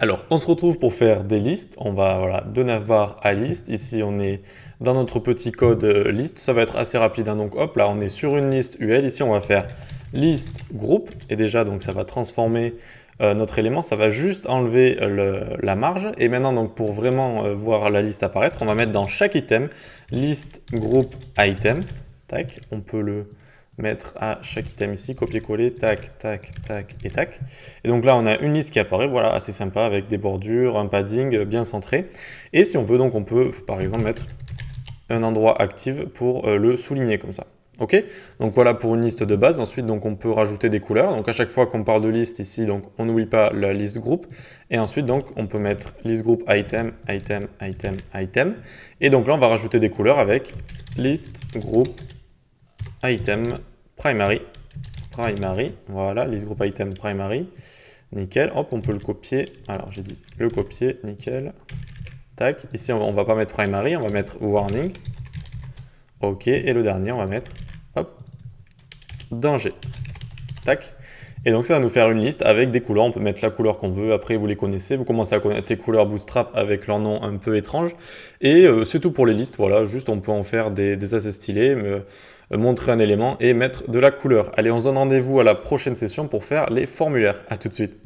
Alors, on se retrouve pour faire des listes. On va, voilà, de navbar à liste. Ici, on est dans notre petit code liste. Ça va être assez rapide, hein. Donc, hop, là, on est sur une liste UL. Ici, on va faire liste groupe. Et déjà, donc, ça va transformer notre élément. Ça va juste enlever la marge. Et maintenant, donc, pour vraiment voir la liste apparaître, on va mettre dans chaque item liste groupe item. Tac, on peut le mettre à chaque item ici, copier-coller, tac, tac, tac et tac. Et donc là, on a une liste qui apparaît, voilà, assez sympa, avec des bordures, un padding bien centré. Et si on veut, donc on peut, par exemple, mettre un endroit active pour le souligner comme ça. Ok. Donc voilà pour une liste de base. Ensuite, donc on peut rajouter des couleurs. Donc à chaque fois qu'on parle de liste ici, donc on n'oublie pas la liste groupe. Et ensuite, donc on peut mettre liste groupe item, item, item, item. Et donc là, on va rajouter des couleurs avec liste groupe item primary. Primary, voilà, list group item primary, nickel, hop, on peut le copier, alors j'ai dit le copier, nickel, tac, ici on va pas mettre primary, on va mettre warning, ok, et le dernier on va mettre, hop, danger, tac, et donc ça va nous faire une liste avec des couleurs, on peut mettre la couleur qu'on veut, après vous les connaissez, vous commencez à connaître les couleurs Bootstrap avec leur nom un peu étrange, et c'est tout pour les listes, voilà, juste on peut en faire des assez stylés, montrer un élément et mettre de la couleur. Allez, on se donne rendez-vous à la prochaine session pour faire les formulaires. À tout de suite.